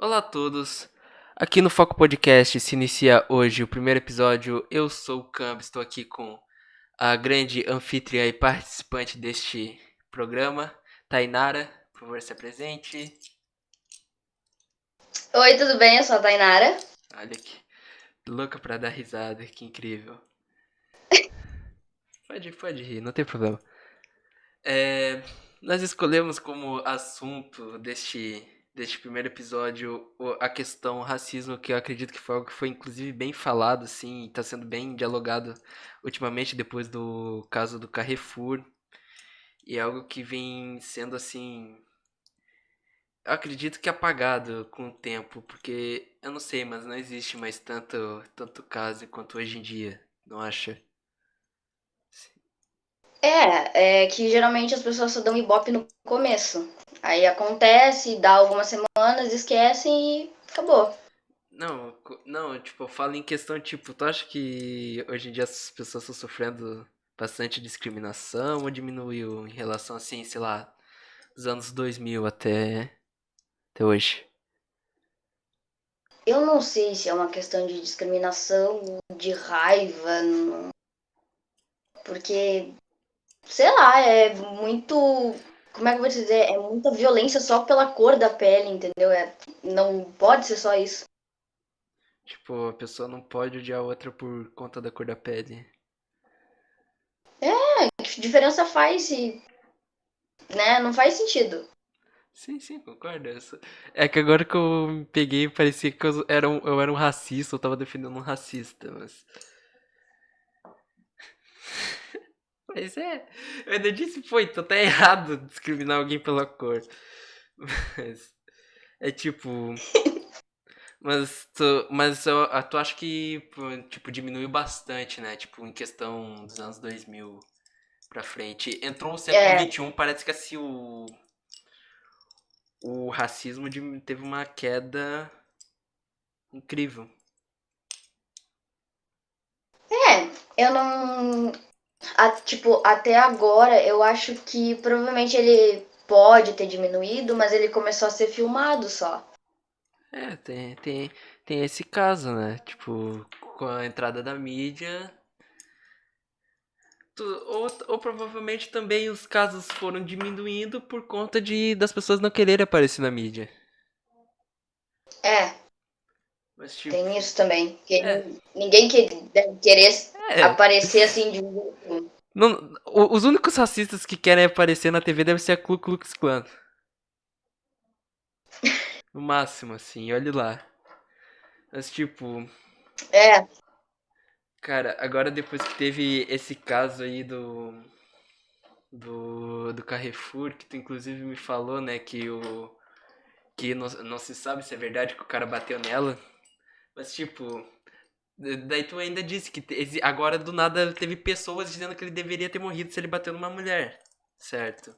Olá a todos. Aqui no Foco Podcast se inicia hoje o primeiro episódio. Eu sou o Camb, estou aqui com a grande anfitriã e participante deste programa, Tainara. Por favor, se apresente. Oi, tudo bem? Eu sou a Tainara. Olha que louca pra dar risada, que incrível. Pode rir, não tem problema. É, nós escolhemos como assunto deste primeiro episódio a questão racismo, que eu acredito que foi algo que foi inclusive bem falado, assim, e está sendo bem dialogado ultimamente depois do caso do Carrefour. E é algo que vem sendo assim, eu acredito que apagado com o tempo, porque eu não sei, mas não existe mais tanto caso quanto hoje em dia, não acha? É que geralmente as pessoas só dão ibope no começo. Aí acontece, dá algumas semanas, esquecem e acabou. Não, não, tipo, eu falo em questão, tipo, tu acha que hoje em dia as pessoas estão sofrendo bastante discriminação ou diminuiu em relação, assim, sei lá, dos anos 2000 até hoje? Eu não sei se é uma questão de discriminação, de raiva, porque, sei lá, é muito. Como é que eu vou dizer? É muita violência só pela cor da pele, entendeu? Não pode ser só isso. Tipo, a pessoa não pode odiar a outra por conta da cor da pele. Que diferença faz se, né? Não faz sentido. Sim, sim, concordo. É que agora que eu me peguei, parecia que eu era um racista, eu tava defendendo um racista, mas. Mas é, eu ainda disse, pô, então tá errado discriminar alguém pela cor. Mas. É tipo. Mas tu acha que, pô, tipo, diminuiu bastante, né? Tipo, em questão dos anos 2000 pra frente. Entrou o século É, XXI, parece que assim, o racismo teve uma queda incrível. eu não. Tipo, até agora, eu acho que provavelmente ele pode ter diminuído, mas ele começou a ser filmado só. É, tem esse caso, né? Tipo, com a entrada da mídia. Ou provavelmente também os casos foram diminuindo por conta das pessoas não quererem aparecer na mídia. É, Mas tipo. tem isso também. Porque É, ninguém deve querer é. aparecer assim de um jeito. Os únicos racistas que querem aparecer na TV deve ser a Ku Klux Klan. No máximo, assim, olhe lá. Mas, tipo, É, cara, agora depois que teve esse caso aí do Carrefour, que tu inclusive me falou, né, que não se sabe se é verdade que o cara bateu nela. Mas, tipo, daí tu ainda disse que agora do nada teve pessoas dizendo que ele deveria ter morrido se ele bateu numa mulher. Certo.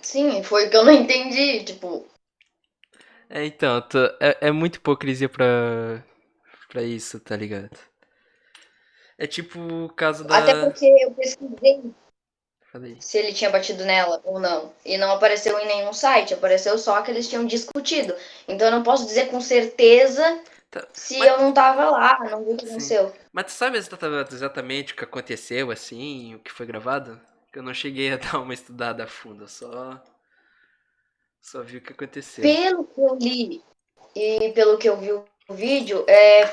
sim, foi o que eu não entendi. Tipo, É, então, é muita hipocrisia pra isso, tá ligado? É tipo o caso até da. porque eu pesquisei Falei. se ele tinha batido nela ou não. E não apareceu em nenhum site, apareceu só que eles tinham discutido. Então eu não posso dizer com certeza Tá, se mas, eu não tava lá, não vi o que sim. aconteceu. Mas tu sabe exatamente o que aconteceu, assim, o que foi gravado? Que eu não cheguei a dar uma estudada a fundo, eu só vi o que aconteceu. Pelo que eu li e pelo que eu vi o vídeo,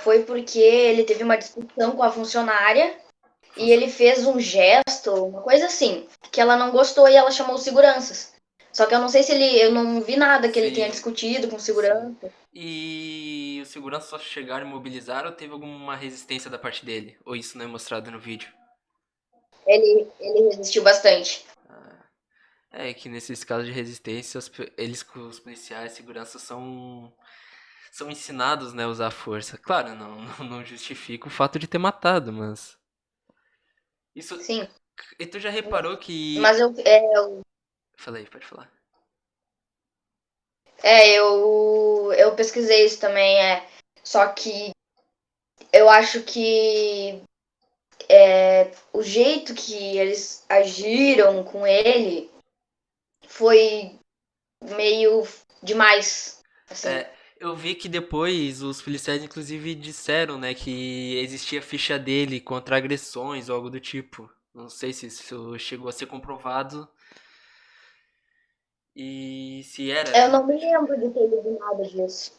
foi porque ele teve uma discussão com a funcionária e Funcio- ele fez um gesto, uma coisa assim, que ela não gostou e ela chamou os seguranças. Só que eu não sei se ele, eu não vi nada que ele tenha Sim, discutido com sim. segurança. E os seguranças só chegaram e mobilizaram ou teve alguma resistência da parte dele? Ou isso não é mostrado no vídeo? Ele resistiu bastante. Ah, é que nesses casos de resistência, os policiais, segurança são ensinados, né, a usar a força. Claro, não justifica o fato de ter matado, mas isso. Sim. E tu já reparou Mas que. Falei, pode falar. eu pesquisei isso também, só que eu acho que o jeito que eles agiram com ele foi meio demais. assim. É, eu vi que depois os policiais inclusive disseram, né, que existia ficha dele contra agressões ou algo do tipo. Não sei se isso chegou a ser comprovado e se Eu era. não me lembro de ter lido nada disso.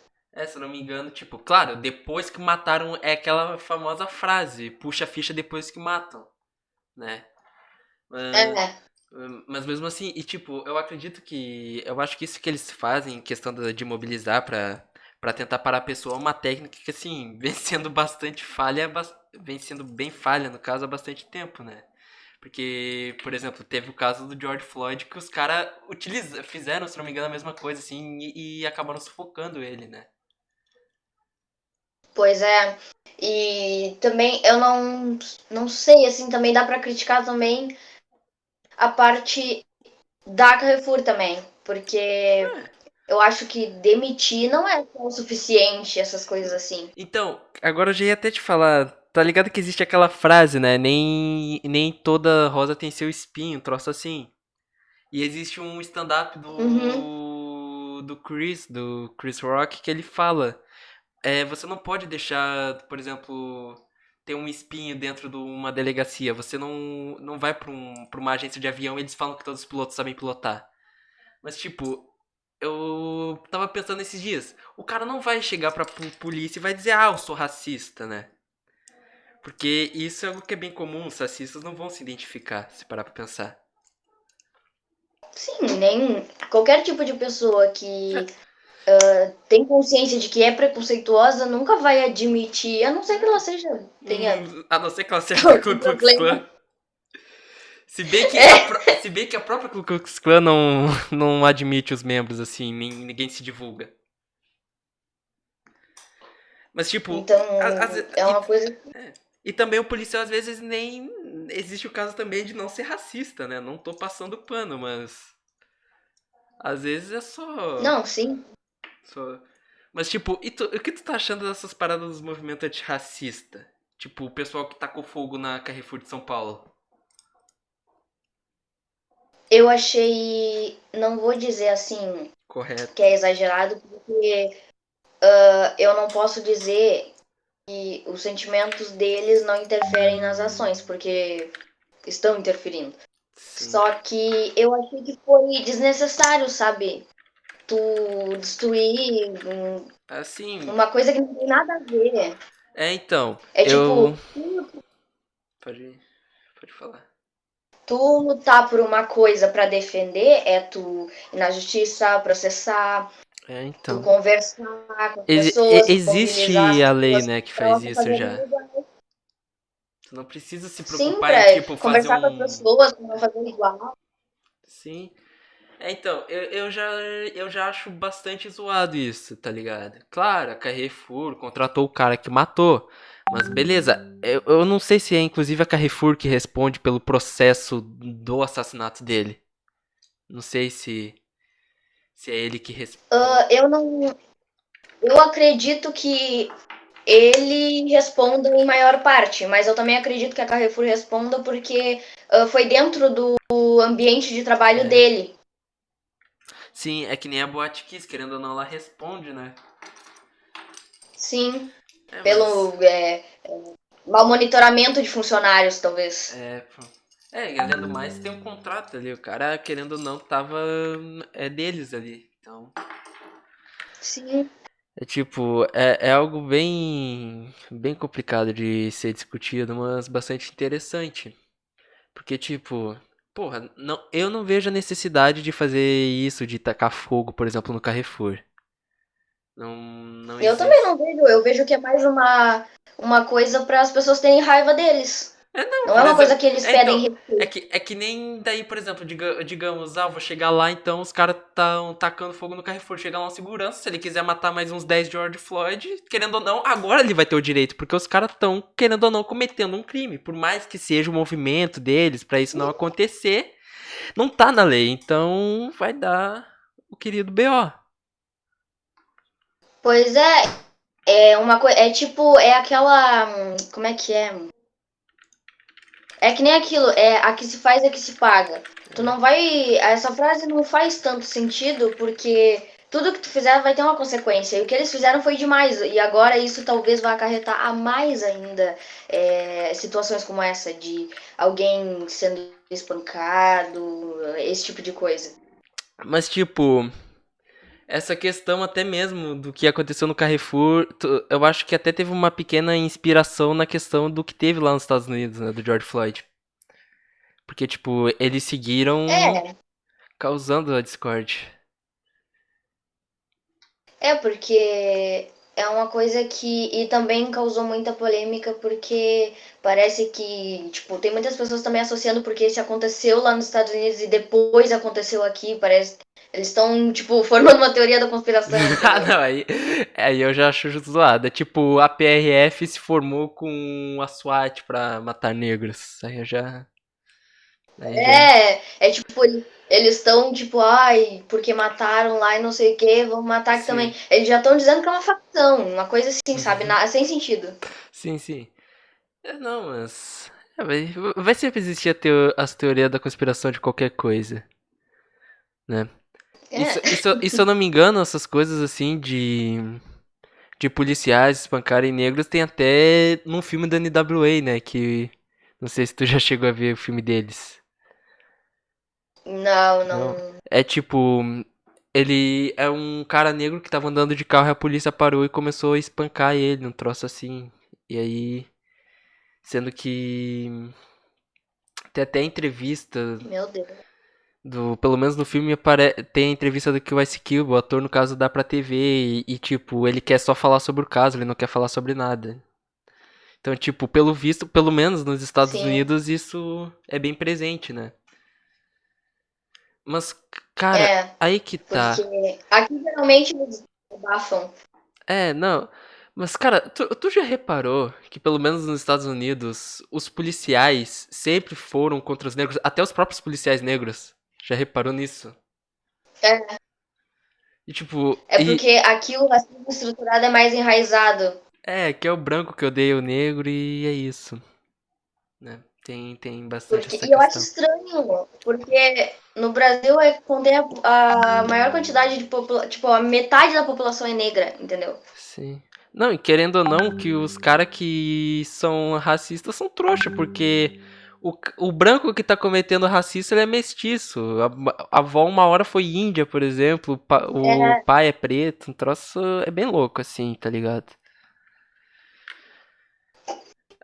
Se eu não me engano, tipo, claro, depois que mataram é aquela famosa frase, puxa a ficha depois que matam, né? Ah, É, mas mesmo assim, e tipo, eu acredito que. Eu acho que isso que eles fazem, em questão de mobilizar pra tentar parar a pessoa, é uma técnica que, assim, vem sendo bastante falha, vem sendo bem falha, no caso, há bastante tempo, né? Porque, por exemplo, teve o caso do George Floyd que os caras fizeram, se não me engano, a mesma coisa, assim, e acabaram sufocando ele, né? pois é. E também eu não sei, assim, também dá pra criticar também a parte da Carrefour também, porque eu acho que demitir não é o suficiente, essas coisas assim. Então, agora eu já ia até te falar. Tá ligado que existe aquela frase, né? Nem toda rosa tem seu espinho, um troço assim. E existe um stand-up Uhum. do Chris Rock, que ele fala: você não pode deixar, por exemplo, ter um espinho dentro de uma delegacia. Você não vai pra uma agência de avião e eles falam que todos os pilotos sabem pilotar. Mas, tipo, eu tava pensando esses dias. O cara não vai chegar pra polícia e vai dizer, eu sou racista, né? Porque isso é algo que é bem comum, os racistas não vão se identificar, se parar pra pensar. Sim, nem qualquer tipo de pessoa que É, tem consciência de que é preconceituosa nunca vai admitir, a não ser que ela seja tenha a não ser que ela seja da algum Ku Klux problema. Klan. Se bem que É, se bem que a própria Ku Klux Klan não admite os membros, assim, ninguém se divulga. Mas, tipo, então é e, uma coisa. e também o policial, às vezes, nem. Existe o caso também de não ser racista, né? Não tô passando pano, mas. Às vezes é só. Não, sim. só... Mas, tipo, o que tu tá achando dessas paradas dos movimentos antirracista? Tipo, o pessoal que tacou fogo na Carrefour de São Paulo. Eu achei, não vou dizer assim que é Correto. exagerado, porque eu não posso dizer que os sentimentos deles não interferem nas ações, porque estão interferindo. Sim. Só que eu achei que foi desnecessário, sabe? Tu destruir Assim, uma coisa que não tem nada a ver. então, É eu. tipo, Pode, pode falar. tu lutar por uma coisa pra defender é tu ir na justiça, processar, tu Então. conversar com as pessoas, mobilizar as Existe a lei, pessoas né, que pra faz elas isso fazerem já. igual. Tu não precisa se Sim, preocupar pra em, tipo, fazer conversar com as um. pessoas, pra não fazer igual. Sim. Então, eu já acho bastante zoado isso, tá ligado? Claro, a Carrefour contratou o cara que matou. Mas beleza, eu não sei se é inclusive a Carrefour que responde pelo processo do assassinato dele. Não sei se é ele que responde. Eu não. Eu acredito que ele responda em maior parte, mas eu também acredito que a Carrefour responda porque foi dentro do ambiente de trabalho É. dele. Sim, é que nem a Boate Kiss, querendo ou não, ela responde, né? Sim, É, mas. pelo mau monitoramento de funcionários, talvez. É, pô. Além do mais, tem um contrato ali. O cara, querendo ou não, tava. É deles ali. Então. Sim. É tipo, é algo bem complicado de ser discutido, mas bastante interessante. Porque, tipo, porra, eu não vejo a necessidade de fazer isso, de tacar fogo, por exemplo, no Carrefour. Não Eu também existe. não vejo, eu vejo que é mais uma coisa para as pessoas terem raiva deles. Não, Não é por uma coisa exemplo. que eles pedem Então, respeito. é que nem daí, por exemplo, digamos, eu vou chegar lá, então os caras estão tacando fogo no Carrefour. Chega lá um segurança, se ele quiser matar mais uns 10 George Floyd, querendo ou não, agora ele vai ter o direito, porque os caras estão, querendo ou não, cometendo um crime. Por mais que seja o movimento deles pra isso não acontecer, não tá na lei. Então vai dar o querido BO. Pois é uma coisa, é tipo, é aquela, como é que é? É que nem aquilo, é a que se faz é que se paga. Tu não vai, essa frase não faz tanto sentido porque tudo que tu fizer vai ter uma consequência. E o que eles fizeram foi demais. E agora isso talvez vá acarretar a mais ainda situações como essa, de alguém sendo espancado, esse tipo de coisa. Mas, tipo, essa questão até mesmo do que aconteceu no Carrefour, eu acho que até teve uma pequena inspiração na questão do que teve lá nos Estados Unidos, né, do George Floyd. Porque, tipo, eles seguiram É, causando a discórdia. porque é uma coisa que. E também causou muita polêmica, porque parece que, tipo, tem muitas pessoas também associando porque isso aconteceu lá nos Estados Unidos e depois aconteceu aqui. Parece. Eles estão, tipo, formando uma teoria da conspiração, Ah, entendeu? não, aí eu já acho zoado. É tipo, a PRF se formou com a SWAT pra matar negros. Aí eu já. Aí já. É tipo, eles estão, tipo, ai, porque mataram lá e não sei o que, vamos matar aqui também. Sim. Eles já estão dizendo que é uma facção, uma coisa assim, sabe? Uhum. Sem sentido. Sim, sim. É, não, mas. Vai sempre existir as teorias da conspiração de qualquer coisa, né? É. Isso eu não me engano, essas coisas assim de policiais espancarem negros tem até num filme da NWA, né? Que. Não sei se tu já chegou a ver o filme deles. Não, Não. não. É tipo. Ele é um cara negro que tava andando de carro e a polícia parou e começou a espancar ele, um troço assim. E aí. Sendo que. Tem até entrevista Meu Deus. pelo menos no filme tem a entrevista do que o Ice Cube, o ator no caso dá pra TV tipo, ele quer só falar sobre o caso, ele não quer falar sobre nada. Então, tipo, pelo visto, pelo menos nos Estados Sim. Unidos isso é bem presente, né? Mas, cara, É. aí que Porque tá. aqui geralmente eles abafam. É, não. Mas, cara, tu já reparou que, pelo menos nos Estados Unidos, os policiais sempre foram contra os negros, até os próprios policiais negros? Já reparou nisso? É, E, tipo, é porque aqui o racismo estruturado é mais enraizado. que é o branco que odeia o negro e é isso, né? Tem bastante essa E eu acho questão. estranho, porque no Brasil contém a maior quantidade de população, tipo, a metade da população é negra, entendeu? Sim. Não, e querendo ou não, que os caras que são racistas são trouxa, porque o branco que tá cometendo racismo, ele é mestiço. A avó uma hora foi índia, por exemplo, o É, pai é preto, um troço é bem louco, assim, tá ligado?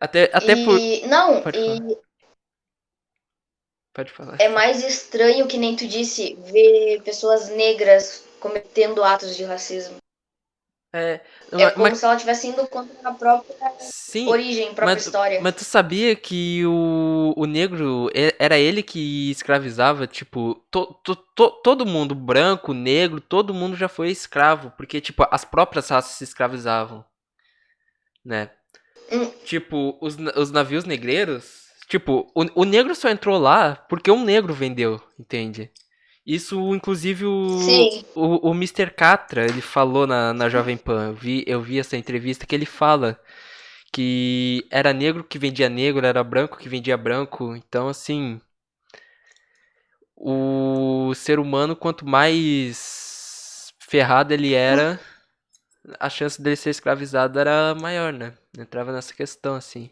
Até por... e não, Pode falar, e pode falar. é mais estranho que nem tu disse ver pessoas negras cometendo atos de racismo. É, É mas como se ela estivesse indo contra a própria sim, origem, própria história. mas tu sabia que o negro era ele que escravizava? Tipo, todo mundo, branco, negro, todo mundo já foi escravo, porque, tipo, as próprias raças se escravizavam, né? Hum, Tipo, os navios negreiros, tipo, o negro só entrou lá porque um negro vendeu, entende? Isso, inclusive, sim, o Mr. Catra, ele falou na Jovem Pan. Eu vi essa entrevista que ele fala que era negro que vendia negro, era branco que vendia branco. Então, assim, o ser humano, quanto mais ferrado ele era, a chance dele ser escravizado era maior, né? Entrava nessa questão, assim.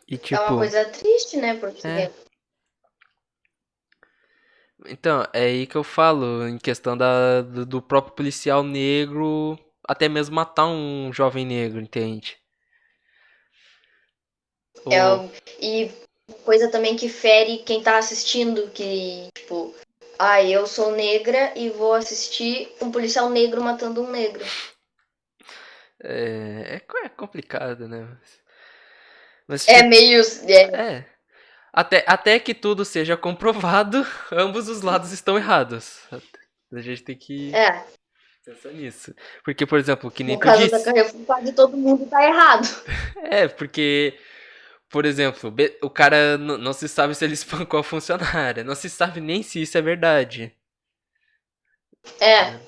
E, é uma tipo, coisa triste, né? Porque é. Então, é aí que eu falo, em questão do próprio policial negro, até mesmo matar um jovem negro, entende? é Ou, e coisa também que fere quem tá assistindo, que tipo, eu sou negra e vou assistir um policial negro matando um negro. é complicado, né? Mas, É tipo, meio. é. Até que tudo seja comprovado, ambos os lados estão errados. A gente tem que É, pensar nisso. Porque, por exemplo, que nem no tu caso da disse. Carrefour, quase todo mundo tá errado. Porque, por exemplo, o cara não se sabe se ele espancou a funcionária. Não se sabe nem se isso é verdade. É, Né?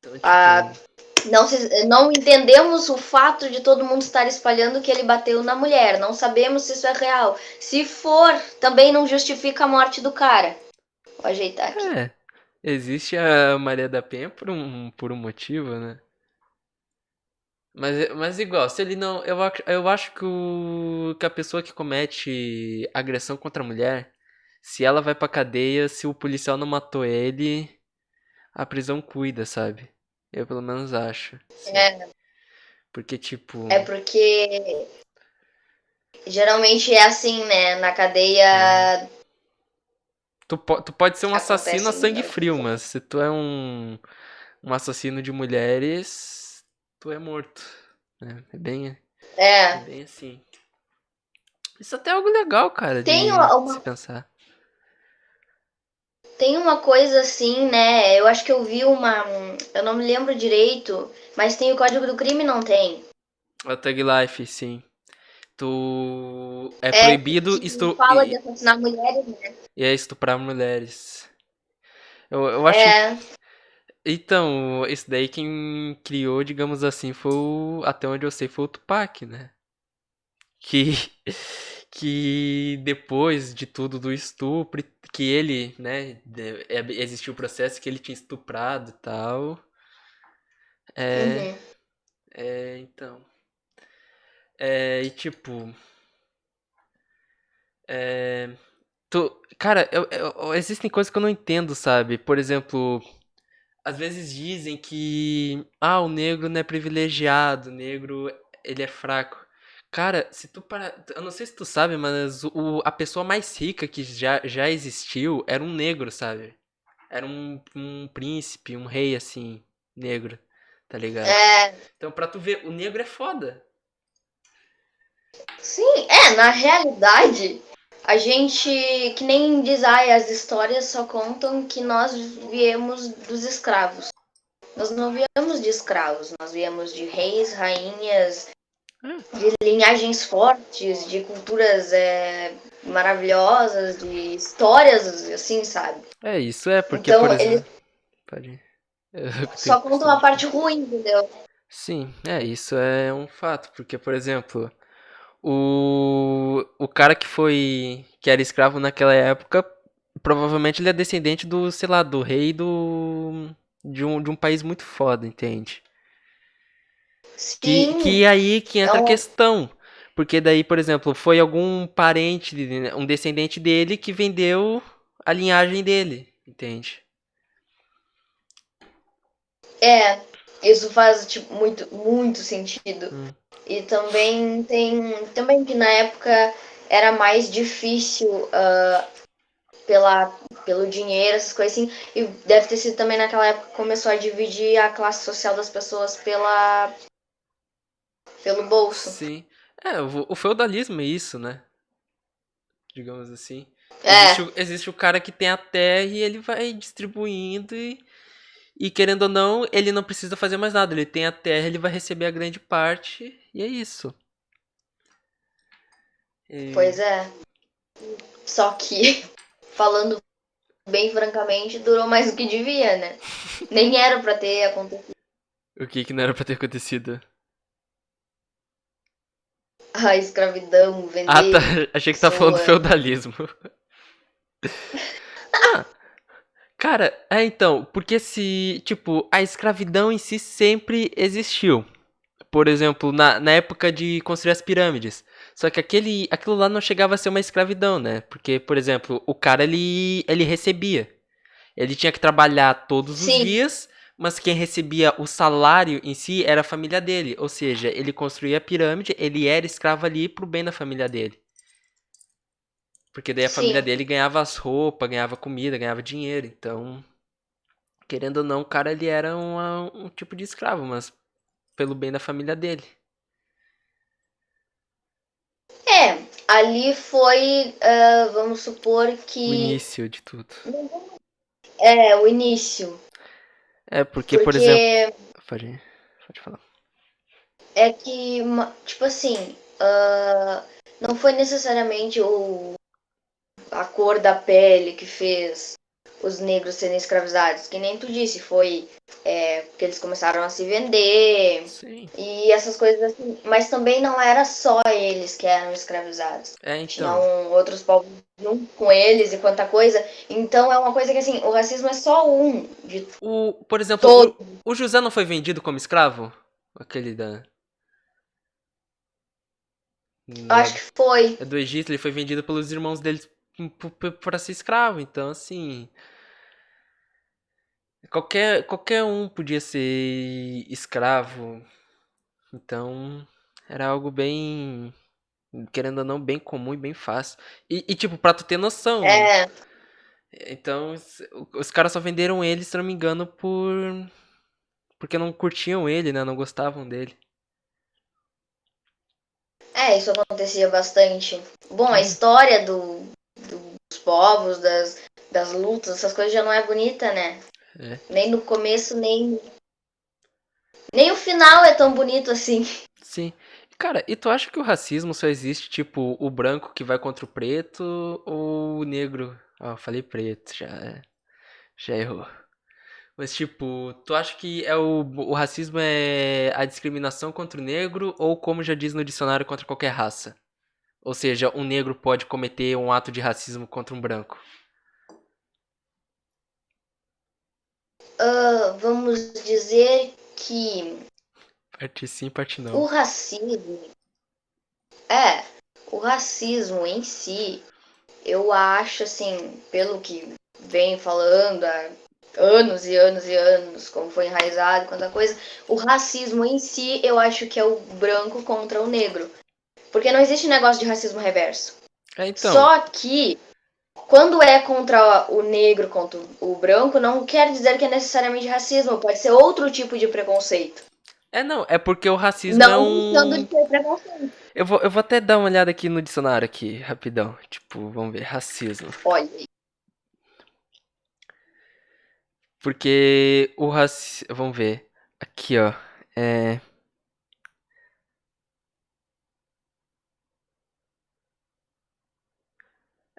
Então, a, tipo. não entendemos o fato de todo mundo estar espalhando que ele bateu na mulher. Não sabemos se isso é real. Se for, também não justifica a morte do cara. Vou ajeitar aqui. É. Existe a Maria da Penha por um motivo, né? Mas igual, se ele não. Eu acho que a pessoa que comete agressão contra a mulher, se ela vai pra cadeia, se o policial não matou ele, a prisão cuida, sabe? Eu pelo menos acho, sim. É, Porque, tipo. é porque geralmente é assim, né? Na É. cadeia Tu pode ser um assassino a acontecem. sangue frio, mas se tu é um assassino de mulheres, tu é morto. Né? É É, bem assim. Isso até é algo legal, cara, tem de se pensar. tem uma coisa assim, né? Eu acho que eu vi uma. Eu não me lembro direito, mas tem o Código do Crime, não tem? A Thug Life, sim. Tu é É, proibido que fala de assassinar mulheres, né? e é estuprar mulheres. Eu acho. É. Então, esse daí quem criou, digamos assim, até onde eu sei, foi o Tupac, né? Que que depois de tudo do estupro, que ele, né, existiu o processo que ele tinha estuprado e tal. É, Uhum. então. E tipo, cara, existem coisas que eu não entendo, sabe? Por exemplo, às vezes dizem que o negro não é privilegiado, o negro ele é fraco. Cara, se tu para, eu não sei se tu sabe, mas a pessoa mais rica que já existiu era um negro, sabe? Era um príncipe, um rei assim, negro, tá ligado? É, Então, pra tu ver, o negro é foda. sim, na realidade, a gente, que nem diz, ai, as histórias só contam que nós viemos dos escravos. Nós não viemos de escravos, nós viemos de reis, rainhas, É, de linhagens fortes, de culturas maravilhosas, de histórias, assim, sabe? isso é, porque, por Então, eles exemplo. Pode ir. Eu tenho só contam costume a de falar. parte ruim, entendeu? Sim, isso é um fato, porque, por exemplo, o cara que era escravo naquela época, provavelmente ele é descendente do, sei lá, do rei de um país muito foda, entende? Que Sim, aí que é entra a um, questão. Porque daí, por exemplo, foi algum parente, um descendente dele que vendeu a linhagem dele, entende? isso faz tipo, muito, muito sentido. Hum. E também também que na época era mais difícil pela, pelo dinheiro, essas coisas assim. E deve ter sido também naquela época que começou a dividir a classe social das pessoas pelo bolso. Sim. O feudalismo é isso, né? Digamos assim. É, Existe o cara que tem a terra e ele vai distribuindo e querendo ou não, ele não precisa fazer mais nada. Ele tem a terra, ele vai receber a grande parte e é isso. E- pois é. Só que, falando bem francamente, durou mais do que devia, né? Nem era pra ter acontecido o que que não era pra ter acontecido? a escravidão, Ah, tá. vender Achei que tá falando do pessoa. feudalismo. Ah, cara, então, porque se, tipo, a escravidão em si sempre existiu. Por exemplo, na época de construir as pirâmides. Só que aquilo lá não chegava a ser uma escravidão, né? Porque, por exemplo, o cara ele recebia. Ele tinha que trabalhar todos os Sim, dias, mas quem recebia o salário em si era a família dele. Ou seja, ele construía a pirâmide, ele era escravo ali pro bem da família dele. Porque daí a família sim. dele ganhava as roupas, ganhava comida, ganhava dinheiro. Então, querendo ou não, o cara ele era um tipo de escravo, mas pelo bem da família dele. Ali foi, vamos supor O que início de tudo. o início. É, porque, por exemplo. Porque Pode, pode falar. é que, tipo assim, não foi necessariamente a cor da pele que fez. os negros serem escravizados. Que nem tu disse, foi que eles começaram a se vender Sim. e essas coisas assim. Mas também não era só eles que eram escravizados. É, então. Tinham outros povos junto com eles e quanta coisa. Então é uma coisa que assim, o racismo é só um de Por exemplo, todos. o José não foi vendido como escravo? Aquele da. Lá Acho que foi. do Egito, ele foi vendido pelos irmãos deles pra ser escravo. Então, assim. Qualquer um podia ser escravo. Então, era algo bem. Querendo ou não, bem comum e bem fácil. Tipo, pra tu ter noção. É, Então, os caras só venderam ele, se não me engano, porque não curtiam ele, né? Não gostavam dele. isso acontecia bastante. Bom, a Uhum. história dos povos, das lutas, essas coisas já não é bonita, né? É, Nem no começo, nem o final é tão bonito assim. sim. Cara, e tu acha que o racismo só existe, tipo, o branco que vai contra o preto ou o negro? Ah, falei preto, já errou. Mas, tipo, tu acha que o racismo é a discriminação contra o negro ou, como já diz no dicionário, contra qualquer raça? Ou seja, um negro pode cometer um ato de racismo contra um branco? Vamos dizer que Parte sim, parte o não. racismo, é, o racismo em si, eu acho assim, pelo que vem falando há anos e anos e anos, como foi enraizado, quanta coisa, o racismo em si, eu acho que é o branco contra o negro. Porque não existe negócio de racismo reverso. É, então. Só que quando é contra o negro, contra o branco, não quer dizer que é necessariamente racismo, pode ser outro tipo de preconceito. É, não, é porque o racismo é Não deixando um. de ser preconceito. Eu vou até dar uma olhada aqui no dicionário aqui, rapidão. Tipo, vamos ver, racismo. Olha, Porque o racismo. Vamos ver. Aqui, ó. É.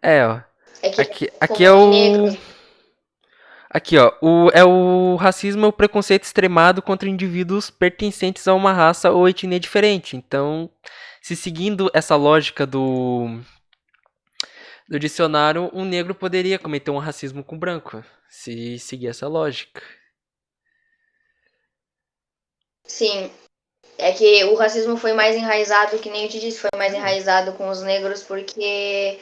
É, ó. é que ele Aqui é confunde o. negros. Aqui, ó. O racismo é o preconceito extremado contra indivíduos pertencentes a uma raça ou etnia diferente. Então, se seguindo essa lógica do dicionário, um negro poderia cometer um racismo com branco. Se seguir essa lógica. Sim, é que o racismo foi mais enraizado, que nem eu te disse, foi mais É. enraizado com os negros porque,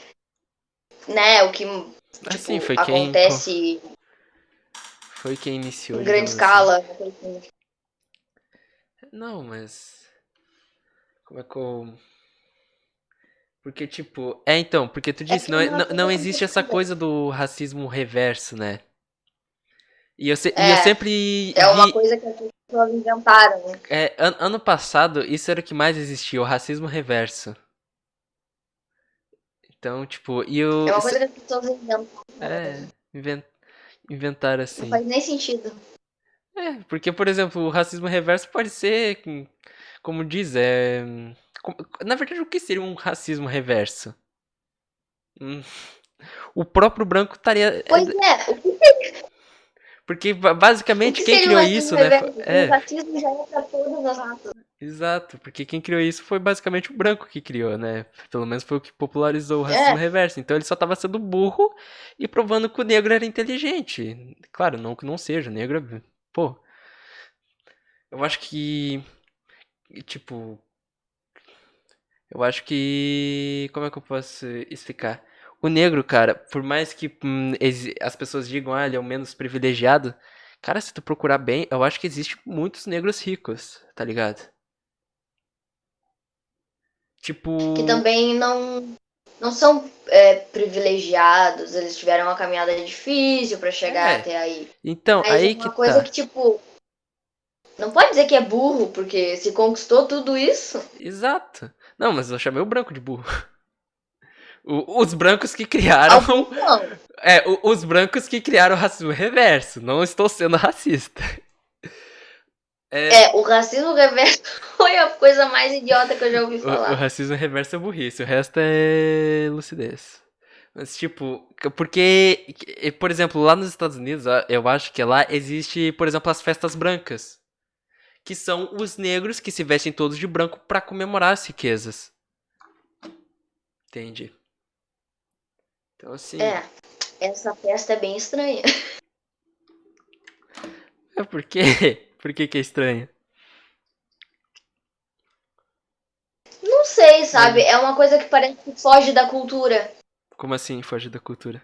né, o que, Assim, tipo, acontece foi quem iniciou, em grande digamos assim. escala. Não, mas. Como é que eu. Porque, tipo. É, então, porque tu É disse, que é uma não coisa existe essa complicada. coisa do racismo reverso, né? E eu É, sempre é uma vi. coisa que as pessoas inventaram. Ano passado, isso era o que mais existia, o racismo reverso. Então, tipo, e É eu. uma coisa que as pessoas inventam. É, inventaram Não assim. faz nem sentido. Porque, por exemplo, o racismo reverso pode ser, como diz, na verdade, o que seria um racismo reverso? Hum, O próprio branco estaria. Pois é, Porque o basicamente que quem seria um criou racismo isso, né? reverso? O racismo já é pra todas as raças. Exato. Porque quem criou isso foi basicamente o branco que criou, né? Pelo menos foi o que popularizou o racismo É, reverso. Então ele só tava sendo burro e provando que o negro era inteligente. Claro, não que não seja. O negro é. Pô, eu acho que. Tipo. Eu acho que. Como é que eu posso explicar? O negro, cara, por mais que as pessoas digam, ele é o menos privilegiado, cara, se tu procurar bem, eu acho que existe muitos negros ricos, tá ligado? que Tipo. também não são privilegiados, eles tiveram uma caminhada difícil pra chegar É. até aí. Então, Mas é aí que uma coisa que, tá. tipo, não pode dizer que é burro, porque se conquistou tudo isso. Exato. Não, mas eu chamei o branco de burro. Os brancos que criaram. Alguns não. Os brancos que criaram o racismo reverso. Não estou sendo racista. É, O racismo reverso foi a coisa mais idiota que eu já ouvi o falar. racismo reverso é burrice, o resto é lucidez. Mas, tipo, porque, por exemplo, lá nos Estados Unidos, eu acho que lá existe, por exemplo, as festas brancas, que são os negros que se vestem todos de branco pra comemorar as riquezas. Entende? Então, assim, É, essa festa é bem estranha. é porque, por que que é estranho? Não sei, sabe? É, É uma coisa que parece que foge da cultura. como assim foge da cultura?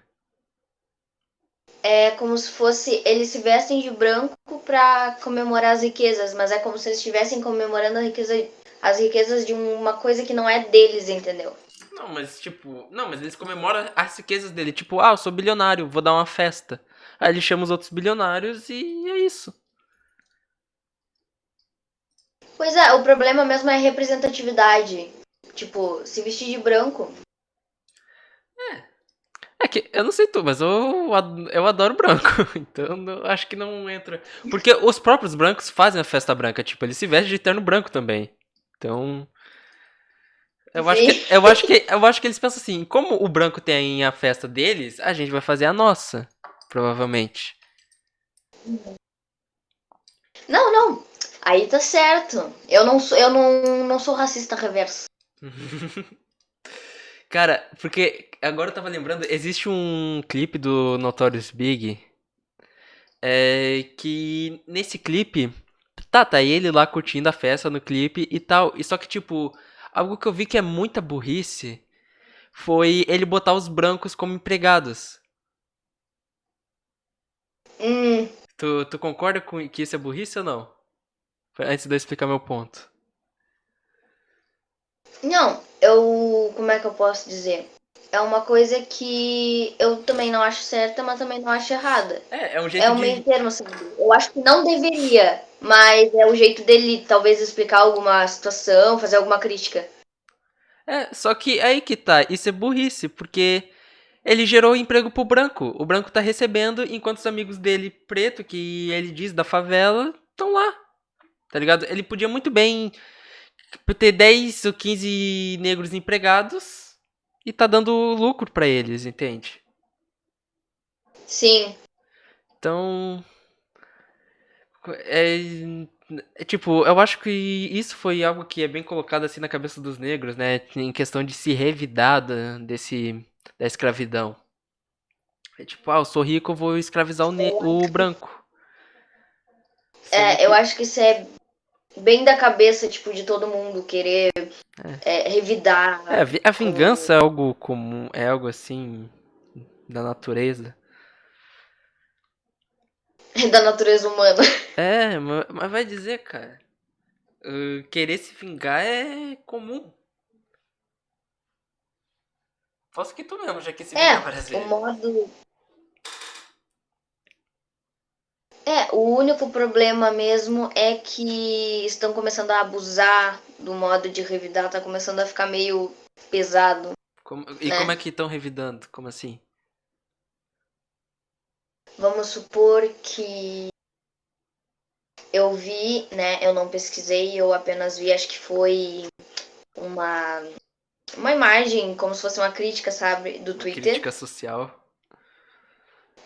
É como se fosse. Eles se vestem de branco pra comemorar as riquezas, mas é como se eles estivessem comemorando as riquezas de uma coisa que não é deles, entendeu? Não, mas tipo, não, mas eles comemoram as riquezas dele, tipo, ah, eu sou bilionário, vou dar uma festa. Aí ele chama os outros bilionários e é isso. Pois é, o problema mesmo é a representatividade. Tipo, se vestir de branco. É que, eu não sei tu, mas eu adoro branco, então acho que não entra. Porque os próprios brancos fazem a festa branca, tipo, eles se vestem de terno branco também. Então, Sim. eu acho que eles pensam assim, como o branco tem a festa deles, a gente vai fazer a nossa, provavelmente. Não, não. Aí tá certo. Eu não sou racista reverso. Cara, porque agora eu tava lembrando, existe um clipe do Notorious Big, que nesse clipe, tá ele lá curtindo a festa no clipe e tal, e só que tipo, algo que eu vi que é muita burrice foi ele botar os brancos como empregados. Hum, Tu concorda com que isso é burrice ou não? Antes de eu explicar meu ponto. não, eu. Como é que eu posso dizer? É uma coisa que eu também não acho certa, mas também não acho errada. É um É jeito o meio de. termo, sabe? Eu acho que não deveria, mas é o jeito dele talvez explicar alguma situação, fazer alguma crítica. Só que aí que tá, isso é burrice, porque ele gerou emprego pro branco. O branco tá recebendo, enquanto os amigos dele, preto, que ele diz da favela, estão lá. Tá ligado? Ele podia muito bem ter 10 ou 15 negros empregados e tá dando lucro pra eles, entende? Sim. Então, é, tipo, eu acho que isso foi algo que é bem colocado assim na cabeça dos negros, né? Em questão de se revidar da escravidão. É tipo, ah, eu sou rico, eu vou escravizar o branco. Sendo Eu que. acho que isso é bem da cabeça, tipo, de todo mundo querer revidar A com vingança é algo comum, é algo assim da natureza. da natureza humana. Mas vai dizer, cara, querer se vingar é comum. Posso que tu mesmo já quis se vingar várias O vezes. modo. O único problema mesmo é que estão começando a abusar do modo de revidar, tá começando a ficar meio pesado, Como né? é que estão revidando? Como assim? Vamos supor que eu vi, né? Eu não pesquisei, eu apenas vi, acho que foi uma, uma imagem, como se fosse uma crítica, sabe, do Uma Twitter. crítica social?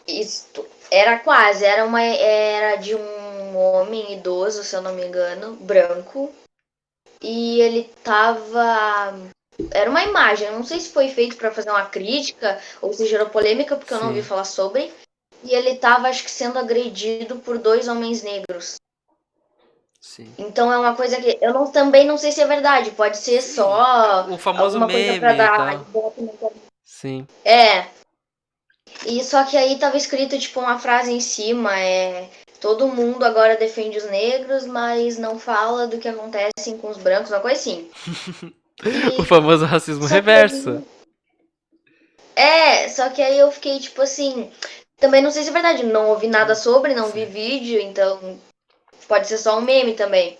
Isto era de um homem idoso, se eu não me engano, branco, e ele tava. Era uma imagem, eu não sei se foi feito para fazer uma crítica ou se gerou polêmica, porque eu não ouvi Sim, falar sobre. E ele tava, acho que, sendo agredido por dois homens negros. sim. Então é uma coisa que também não sei se é verdade. Pode ser Sim, só o famoso alguma coisa para meme e dar tal. ibope na internet. Sim. É. E só que aí tava escrito tipo uma frase em cima, todo mundo agora defende os negros, mas não fala do que acontece com os brancos, uma coisa assim. O E famoso racismo só que reverso. só que aí eu fiquei tipo assim, também não sei se é verdade, não ouvi nada sobre, não vi Sim. vídeo, então pode ser só um meme também.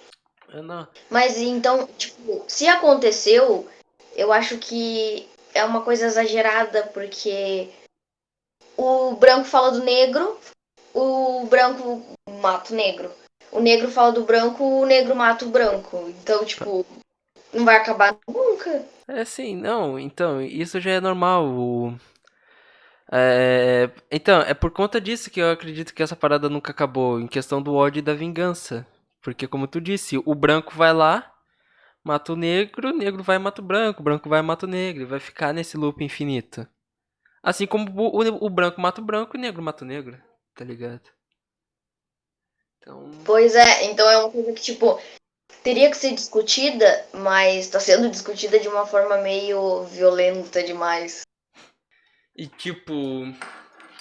Eu não. Mas então, tipo, se aconteceu, eu acho que é uma coisa exagerada, porque o branco fala do negro, o branco mata o negro. O negro fala do branco, o negro mata o branco. Então, tipo, não vai acabar nunca. Sim, não, então, isso já é normal. Então, é por conta disso que eu acredito que essa parada nunca acabou, em questão do ódio e da vingança. Porque, como tu disse, o branco vai lá, mata o negro vai e mata o branco vai e mata o negro, e vai ficar nesse loop infinito. Assim como o branco mata o negro mata o negro, tá ligado? Então. Pois é, então é uma coisa que, tipo, teria que ser discutida, mas tá sendo discutida de uma forma meio violenta demais. E tipo.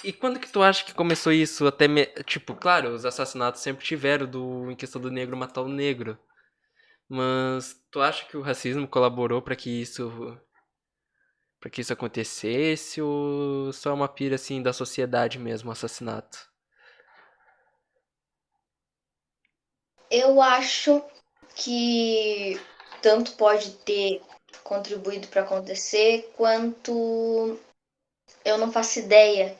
E quando que tu acha que começou isso? Tipo, claro, os assassinatos sempre tiveram em questão do negro matar o negro. Mas tu acha que o racismo colaborou para que isso acontecesse ou só é uma pira assim da sociedade mesmo, o assassinato? Eu acho que tanto pode ter contribuído para acontecer, quanto eu não faço ideia.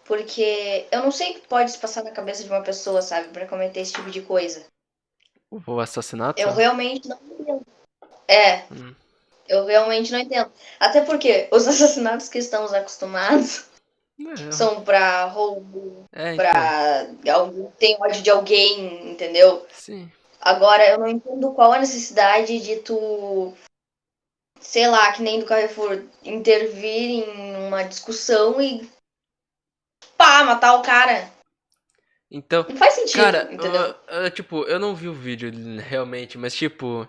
Porque eu não sei o que pode se passar na cabeça de uma pessoa, sabe, para cometer esse tipo de coisa. O assassinato? Eu realmente não entendo. É, Hum. eu realmente não entendo. Até porque os assassinatos que estamos acostumados são pra roubo, Então. pra alguém tem ódio de alguém, entendeu? Sim. Agora, eu não entendo qual a necessidade de tu, sei lá, que nem do Carrefour, intervir em uma discussão e pá, matar o cara. Então, Não faz sentido, cara, entendeu? tipo, eu não vi o vídeo realmente, mas tipo,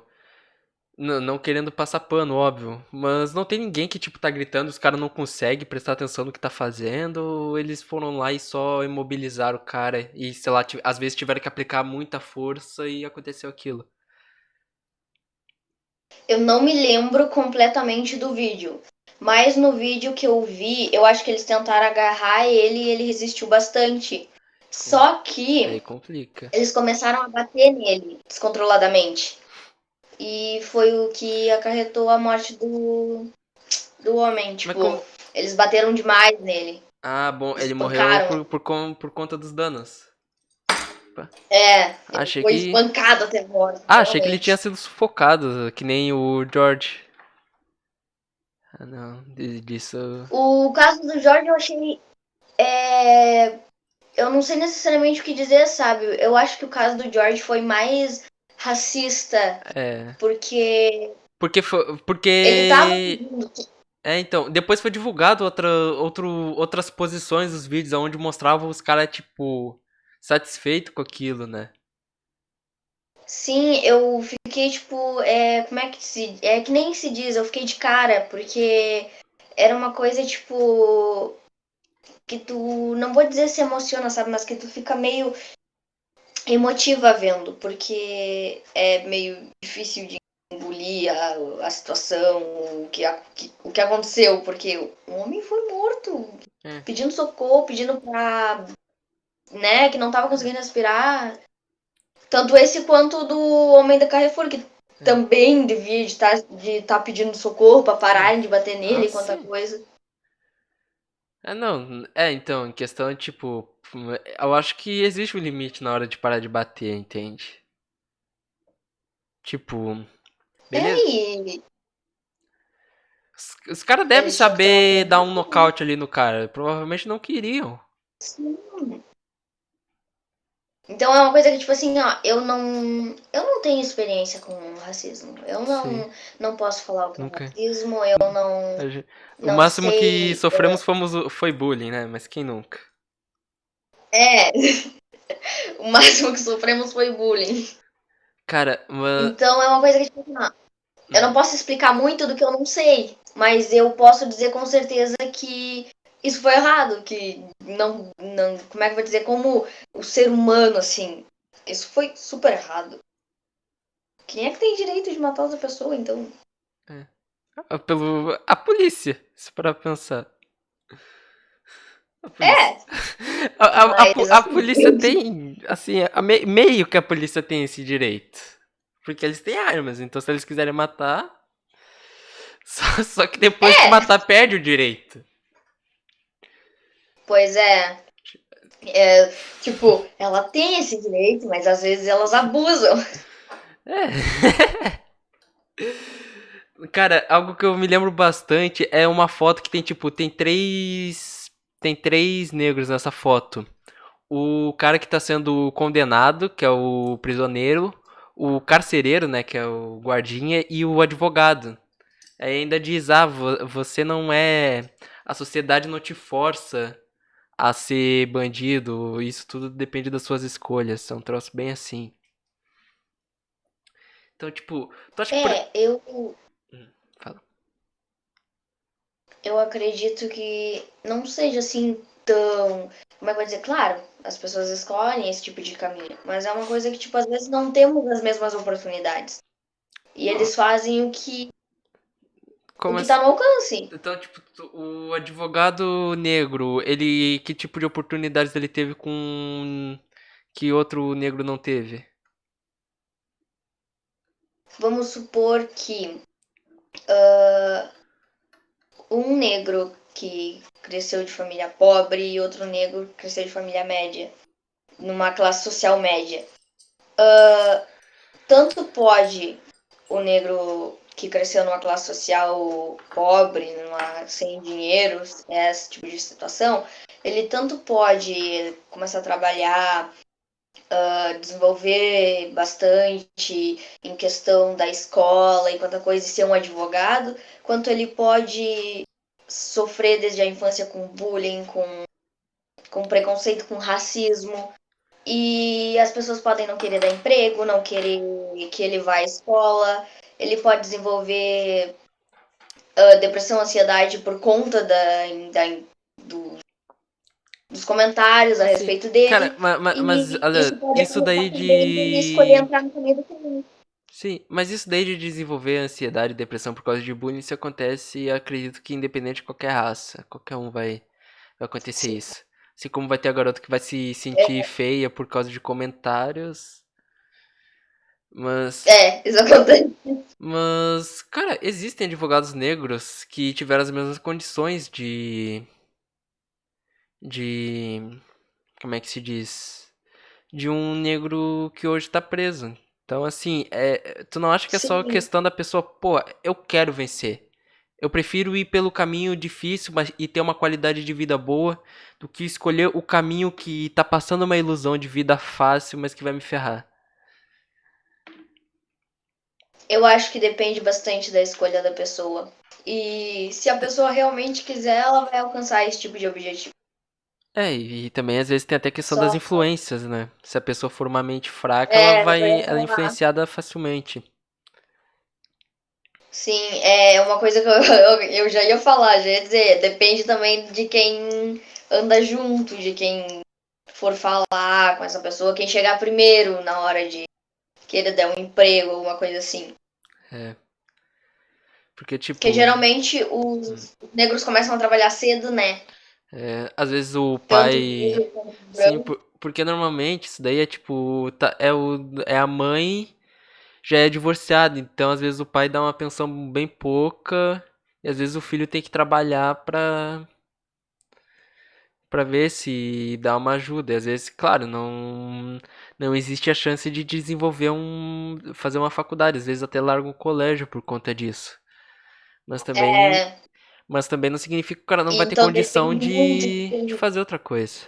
não querendo passar pano, óbvio. Mas não tem ninguém que, tipo, tá gritando, os caras não conseguem prestar atenção no que tá fazendo. Ou eles foram lá e só imobilizaram o cara. E, sei lá, às vezes tiveram que aplicar muita força e aconteceu aquilo. Eu não me lembro completamente do vídeo. Mas no vídeo que eu vi, eu acho que eles tentaram agarrar ele e ele resistiu bastante. Com- Só Aí que complica. eles começaram a bater nele descontroladamente. E foi o que acarretou a morte do homem. Mas Tipo, como. eles bateram demais nele. Ah, bom, ele morreu Espancaram. por conta dos danos. Pá. É, ele Achei foi que. espancado até morte, Ah, achei que ele tinha realmente. sido sufocado, que nem o George. Ah, não, disso. O caso do Jorge eu achei. É, eu não sei necessariamente o que dizer, sabe? Eu acho que o caso do George foi mais racista, É. porque Porque foi. ele tava Porque. pedindo. Então, depois foi divulgado outras posições dos vídeos onde mostravam os caras, tipo, satisfeitos com aquilo, né? Sim, eu fiquei tipo, como é que se, é que nem se diz, eu fiquei de cara, porque era uma coisa tipo que tu, não vou dizer se emociona, sabe, mas que tu fica meio emotiva vendo, porque é meio difícil de engolir a situação, o que aconteceu, porque o homem foi morto, É, pedindo socorro, pedindo pra, né, que não tava conseguindo respirar. Tanto esse quanto do homem da Carrefour, que é. também devia de tá pedindo socorro pra Sim. pararem de bater Ah, nele, quanta sim. coisa. Não. Então, em questão, tipo, eu acho que existe um limite na hora de parar de bater, entende? Tipo, É, beleza. e Os caras devem eles tinham que tomar saber dar um providência. nocaute ali no cara. Provavelmente não queriam. Então é uma coisa que, tipo assim, ó, eu não tenho experiência com racismo. Eu Sim, não posso falar o que é nunca. racismo, eu O não máximo que sei. sofremos foi bullying, né? Mas quem nunca? É, o máximo que sofremos foi bullying. Cara, Então é uma coisa que, tipo assim, ó, eu não posso explicar muito do que eu não sei, mas eu posso dizer com certeza que isso foi errado, que não, como é que eu vou dizer, como o ser humano, assim, isso foi super errado. Quem é que tem direito de matar outra pessoa, então? a polícia, se parar pra pensar. A polícia. É, mas A assim, polícia tem, assim, meio que a polícia tem esse direito. Porque eles têm armas, então se eles quiserem matar. Só que depois que é, matar, perde o direito. pois é, tipo, ela tem esse direito, mas às vezes elas abusam. É. Cara, algo que eu me lembro bastante é uma foto que tem, tipo, tem três negros nessa foto. O cara que tá sendo condenado, que é o prisioneiro, o carcereiro, né, que é o guardinha, e o advogado. Aí ainda diz, você não é. A sociedade não te força a ser bandido, isso tudo depende das suas escolhas. É um troço bem assim. Então, tipo, tu acha que por. É, eu, Fala. eu acredito que não seja assim tão. Como é que eu vou dizer? Claro, as pessoas escolhem esse tipo de caminho, mas é uma coisa que, tipo, às vezes não temos as mesmas oportunidades. E Não, eles fazem o como que assim? tá no alcance. Então, tipo, o advogado negro, ele. Que tipo de oportunidades ele teve com. Que outro negro não teve? Vamos supor que um negro que cresceu de família pobre e outro negro que cresceu de família média, numa classe social média. Tanto pode o negro que cresceu numa classe social pobre, sem dinheiro, esse tipo de situação, ele tanto pode começar a trabalhar, desenvolver bastante em questão da escola e quanta coisa e ser um advogado, quanto ele pode sofrer desde a infância com bullying, com preconceito, com racismo. E as pessoas podem não querer dar emprego, não querer que ele vá à escola. Ele pode desenvolver depressão, ansiedade por conta do- dos comentários a Assim, respeito cara, dele. mas, E isso olha, pode isso acarretar daí também em escolher de. entrar no caminho do crime. Sim, mas isso daí de desenvolver ansiedade e depressão por causa de bullying, isso acontece, acredito que independente de qualquer raça, qualquer um vai acontecer Sim. isso. Assim como vai ter a garota que vai se sentir feia por causa de comentários, mas, Isso acontece. cara, existem advogados negros que tiveram as mesmas condições de, como é que se diz? De um negro que hoje tá preso. Então, assim, tu não acha que é só Sim, questão da pessoa, pô, eu quero vencer. Eu prefiro ir pelo caminho difícil e ter uma qualidade de vida boa do que escolher o caminho que tá passando uma ilusão de vida fácil, mas que vai me ferrar. eu acho que depende bastante da escolha da pessoa. E se a pessoa realmente quiser, ela vai alcançar esse tipo de objetivo. E também às vezes tem até a questão das Só influências, né? Se a pessoa for uma mente fraca, ela vai, eu ia ela é falar. influenciada facilmente. Sim, é uma coisa que eu já ia falar, já ia dizer, depende também de quem anda junto, de quem for falar com essa pessoa, quem chegar primeiro na hora de querer dar um emprego, alguma coisa assim. É, porque Porque tipo, geralmente os negros começam a trabalhar cedo, né? às vezes o Tanto pai. negro quanto Sim, branco. porque normalmente isso daí é tipo. É a mãe já é divorciada, então às vezes o pai dá uma pensão bem pouca e às vezes o filho tem que trabalhar pra ver se dá uma ajuda. E às vezes, claro, não existe a chance de desenvolver fazer uma faculdade, às vezes até larga um colégio por conta disso. Mas também, É, mas também não significa que o cara não vai ter então condição depende muito de fazer outra coisa.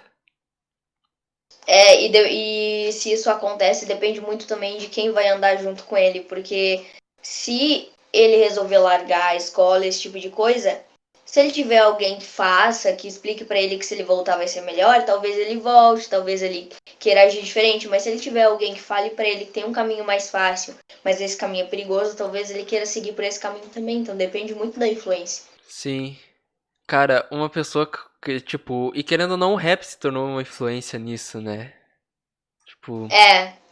e se isso acontece, depende muito também de quem vai andar junto com ele, porque se ele resolver largar a escola, esse tipo de coisa, se ele tiver alguém que faça, que explique pra ele que se ele voltar vai ser melhor, talvez ele volte, talvez ele queira agir diferente, mas se ele tiver alguém que fale pra ele que tem um caminho mais fácil, mas esse caminho é perigoso, talvez ele queira seguir por esse caminho também, então depende muito da influência. Sim. Cara, uma pessoa tipo, e querendo ou não, o rap se tornou uma influência nisso, né? Tipo,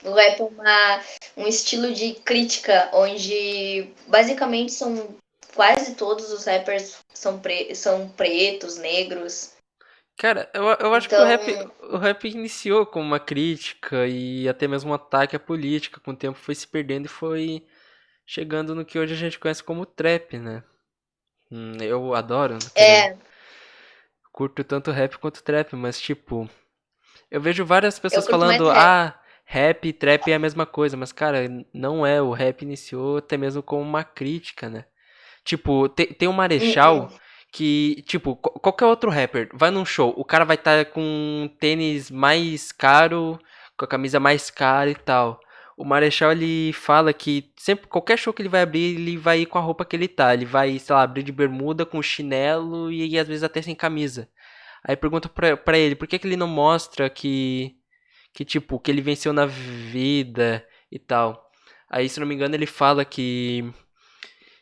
O rap é um estilo de crítica onde basicamente são quase todos os rappers são pretos, negros. cara, eu acho que Então, o rap iniciou como uma crítica e até mesmo um ataque à política, com o tempo foi se perdendo e foi chegando no que hoje a gente conhece como trap, né? Eu adoro, querendo, é, curto tanto rap quanto trap, mas tipo, eu vejo várias eu pessoas curto mais falando, rap. rap e trap é a mesma coisa, mas cara, não é, o rap iniciou até mesmo como uma crítica, né? Tipo, tem um Uhum. Marechal que, tipo, qualquer outro rapper vai num show, o cara vai estar com um tênis mais caro, com a camisa mais cara e tal. O Marechal ele fala que sempre, qualquer show que ele vai abrir, ele vai ir com a roupa que ele tá. Ele vai, sei lá, abrir de bermuda com chinelo e às vezes até sem camisa. Aí pergunta pra ele por que, que ele não mostra que, tipo, que ele venceu na vida e tal. Aí, se não me engano, ele fala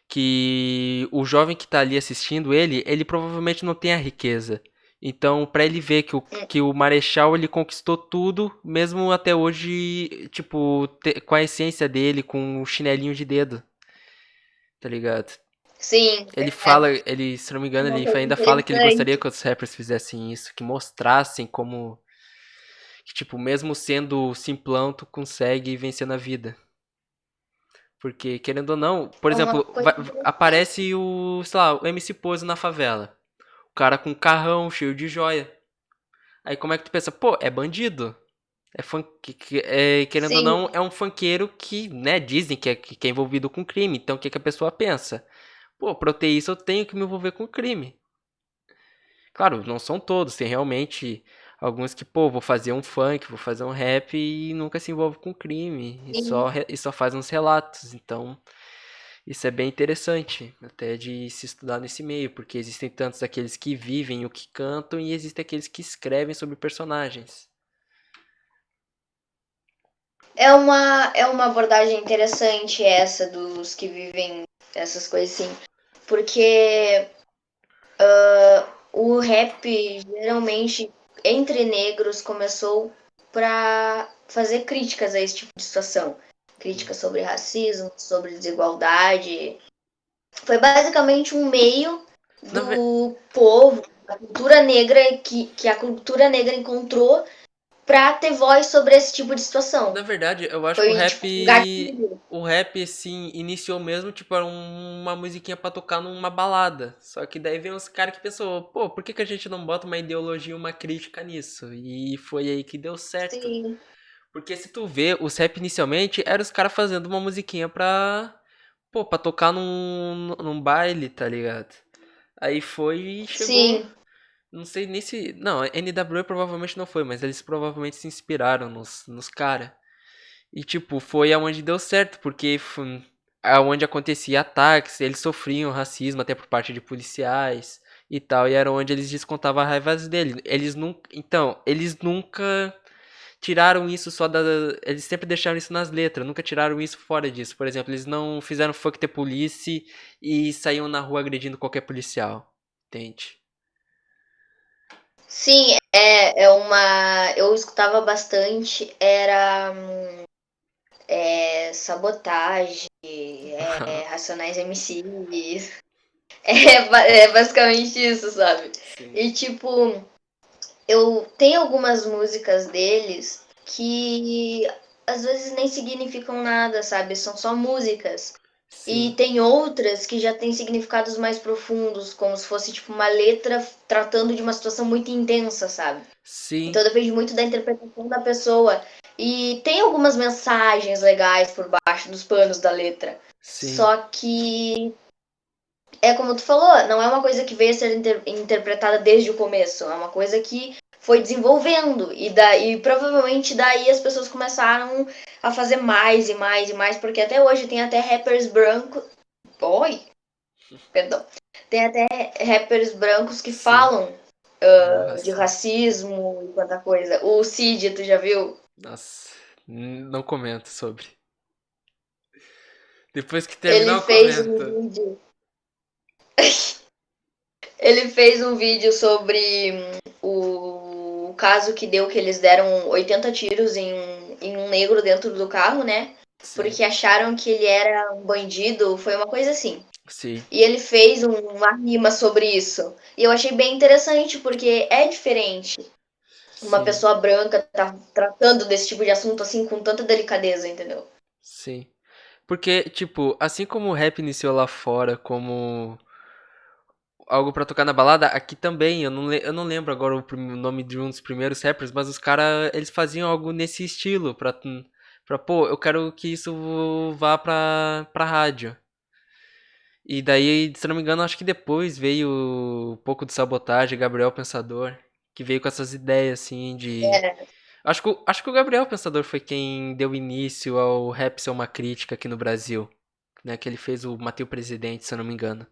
que o jovem que tá ali assistindo ele provavelmente não tem a riqueza. Então, pra ele ver que o Marechal ele conquistou tudo, mesmo até hoje, tipo, com a essência dele, com o chinelinho de dedo, tá ligado? Sim, Ele é fala, ele, se não me engano, uma ele coisa ainda fala que ele gostaria interessante. que outros rappers fizessem isso, que mostrassem como, que, tipo, mesmo sendo simplão, tu consegue vencer na vida. Porque, querendo ou não, por É uma exemplo, coisa interessante. aparece o, sei lá, o MC Pose na favela. O cara com carrão, cheio de joia. Aí como é que tu pensa? Pô, é bandido. É funk, querendo ou Sim, não, é um funkeiro que, né, dizem que é envolvido com crime. Então o que, que a pessoa pensa? Pô, pra eu ter isso eu tenho que me envolver com crime. Claro, não são todos, tem realmente alguns que, pô, vou fazer um funk, vou fazer um rap e nunca se envolve com crime. sim. E só faz uns relatos. Então, isso é bem interessante, até de se estudar nesse meio, porque existem tantos aqueles que vivem o que cantam e existem aqueles que escrevem sobre personagens. É uma abordagem interessante essa dos que vivem essas coisas assim. Porque o rap geralmente entre negros começou para fazer críticas a esse tipo de situação. Críticas sobre racismo, sobre desigualdade. Foi basicamente um meio Na, ve- do povo, da cultura negra, que a cultura negra encontrou para ter voz sobre esse tipo de situação. Na verdade, eu acho que Foi tipo um gatilho. o rap, assim, iniciou mesmo, tipo, era uma musiquinha pra tocar numa balada. Só que daí veio uns caras que pensou, pô, por que, que a gente não bota uma ideologia, uma crítica nisso? E foi aí que deu certo. Sim, Porque se tu vê, os rap inicialmente eram os caras fazendo uma musiquinha pô, pra tocar num baile, tá ligado? Aí foi e chegou. sim, Não sei nem se. Não, NWA provavelmente não foi, mas eles provavelmente se inspiraram nos caras. E tipo, foi aonde deu certo, porque aonde acontecia ataques, eles sofriam racismo até por parte de policiais e tal, e era onde eles descontavam as raivas dele. Eles nunca. Então, eles nunca tiraram isso só da. Eles sempre deixaram isso nas letras, nunca tiraram isso fora disso. Por exemplo, eles não fizeram fuck the police e saíam na rua agredindo qualquer policial. Entende? sim, é uma. Eu escutava bastante, era sabotagem, Racionais MCs. É basicamente isso, sabe? Sim. E tipo, eu tenho algumas músicas deles que às vezes nem significam nada, sabe? São só músicas. E Sim. tem outras que já têm significados mais profundos, como se fosse tipo uma letra tratando de uma situação muito intensa, sabe? Sim. Então depende muito da interpretação da pessoa. E tem algumas mensagens legais por baixo dos panos da letra. Sim. Só que é como tu falou, não é uma coisa que veio a ser interpretada desde o começo, é uma coisa que foi desenvolvendo e provavelmente daí as pessoas começaram a fazer mais e mais e mais, porque até hoje tem até rappers brancos, oi, perdão, tem até rappers brancos que Sim. falam Do de racismo. racismo e quanta coisa. O Cid, tu já viu? Nossa, não comento sobre. Depois que terminar, Ele eu fez um comento. vídeo, ele fez um vídeo sobre o caso que deu que eles deram 80 tiros em um negro dentro do carro, né? Sim, Porque acharam que ele era um bandido, foi uma coisa assim. sim, E ele fez uma rima sobre isso. E eu achei bem interessante, porque é diferente uma sim, pessoa branca tá tratando desse tipo de assunto assim com tanta delicadeza, entendeu? sim. Porque, tipo, assim como o rap iniciou lá fora como algo pra tocar na balada, aqui também, eu não lembro agora o nome de um dos primeiros rappers, mas os caras, eles faziam algo nesse estilo, pô, eu quero que isso vá pra rádio. E daí, se não me engano, acho que depois veio um pouco de Sabotagem, Gabriel Pensador, que veio com essas ideias assim de. É, Acho que o Gabriel Pensador foi quem deu início ao rap ser uma crítica aqui no Brasil, né? Que ele fez o Matei o Presidente, se eu não me engano.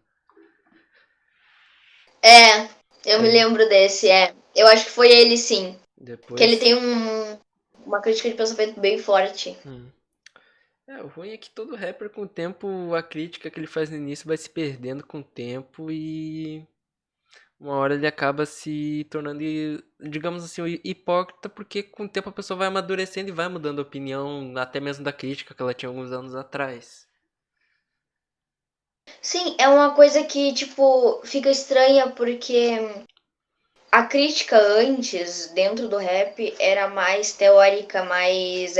é, eu me É, lembro desse, é. Eu acho que foi ele, sim. Que ele depois. tem uma crítica de pensamento bem forte. Hum. O ruim é que todo rapper, com o tempo, a crítica que ele faz no início vai se perdendo com o tempo e uma hora ele acaba se tornando, digamos assim, hipócrita, porque com o tempo a pessoa vai amadurecendo e vai mudando a opinião, até mesmo da crítica que ela tinha alguns anos atrás. Sim, é uma coisa que, tipo, fica estranha porque a crítica antes, dentro do rap, era mais teórica, mais.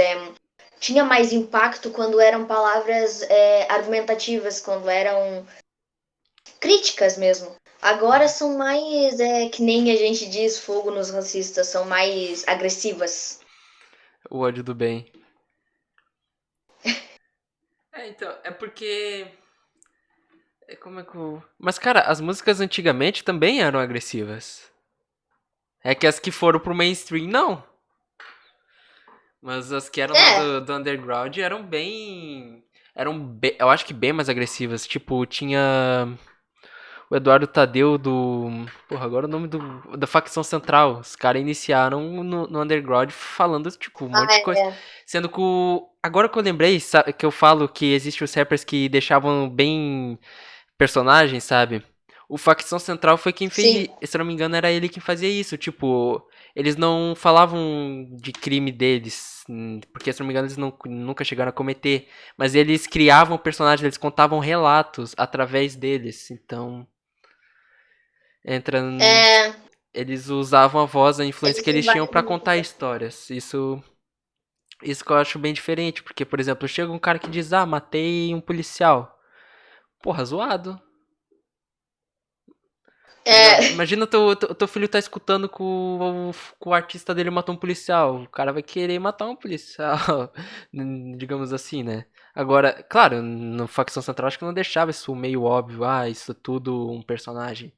Tinha mais impacto quando eram palavras argumentativas, quando eram críticas mesmo. Agora são mais, que nem a gente diz, fogo nos racistas, são mais agressivas. O ódio do bem. Então, é porque. Como é que eu. Mas, cara, as músicas antigamente também eram agressivas. É que as que foram pro mainstream, não. Mas as que eram lá É, do underground eram bem. Eu acho que bem mais agressivas. Tipo, tinha o Eduardo Tadeu do. Porra, agora o nome da facção central. Os caras iniciaram no underground falando, tipo, um monte de coisa. é. Sendo que agora que eu lembrei, sabe, que eu falo que existem os rappers que deixavam bem personagens, sabe? O Facção Central foi quem fez, Sim. se eu não me engano, era ele quem fazia isso. Tipo, eles não falavam de crime deles, porque se eu não me engano eles nunca chegaram a cometer. Mas eles criavam personagens, eles contavam relatos através deles. Então, entra, É, eles usavam a voz, a influência eles que têm eles tinham várias pra contar músicas. histórias. Isso que eu acho bem diferente, porque, por exemplo, chega um cara que diz: "Ah, matei um policial". Porra, zoado. Tá ligado? É, Imagina teu filho tá escutando que o artista dele matou um policial. O cara vai querer matar um policial. Digamos assim, né? Agora, claro, no Facção Central acho que não deixava isso meio óbvio. Ah, isso é tudo um personagem.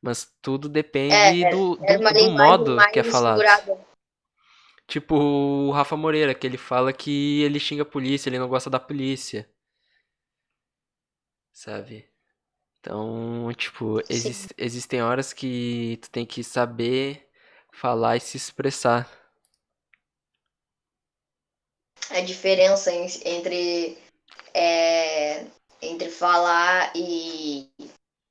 Mas tudo depende é uma do linguagem modo que é mais falado. figurada. Tipo o Rafa Moreira, que ele fala que ele xinga a polícia, ele não gosta da polícia, sabe? Então, tipo, Sim. existem horas que tu tem que saber falar e se expressar. A diferença é, entre falar e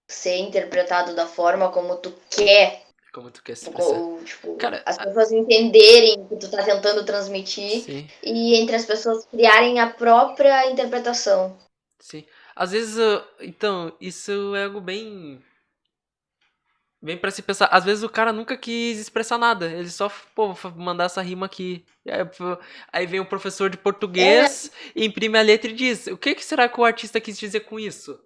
ser interpretado da forma como tu quer, Como tu quer se expressar. ou, tipo, Cara, as pessoas entenderem o que tu tá tentando transmitir sim, e entre as pessoas criarem a própria interpretação. sim. Às vezes, então, isso é algo bem pra se pensar. Às vezes o cara nunca quis expressar nada. Ele só, pô, vou mandar essa rima aqui. E aí, pô, aí vem o professor de É, português, imprime a letra e diz: o que será que o artista quis dizer com isso?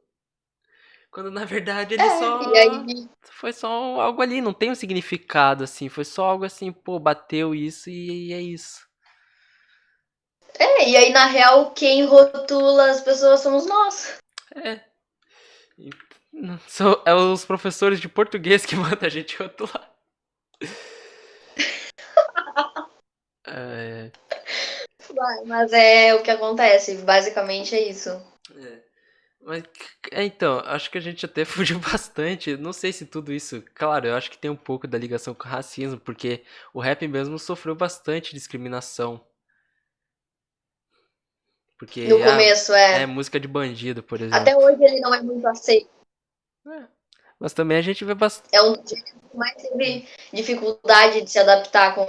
Quando na verdade ele e só. aí, Foi só algo ali, não tem um significado assim. Foi só algo assim, pô, bateu isso e é isso. e aí, na real, quem rotula as pessoas somos nós. É. É os professores de português que mandam a gente rotular. É, Mas é o que acontece, basicamente é isso. é. Mas, então, acho que a gente até fugiu bastante. Não sei se tudo isso. Claro, eu acho que tem um pouco da ligação com o racismo, porque o rap mesmo sofreu bastante discriminação. No Porque, começo, é é. música de bandido, por Até exemplo. hoje ele não é muito aceito. É. Mas também a gente vê bastante. É um dos gêneros que mais teve dificuldade de se adaptar com.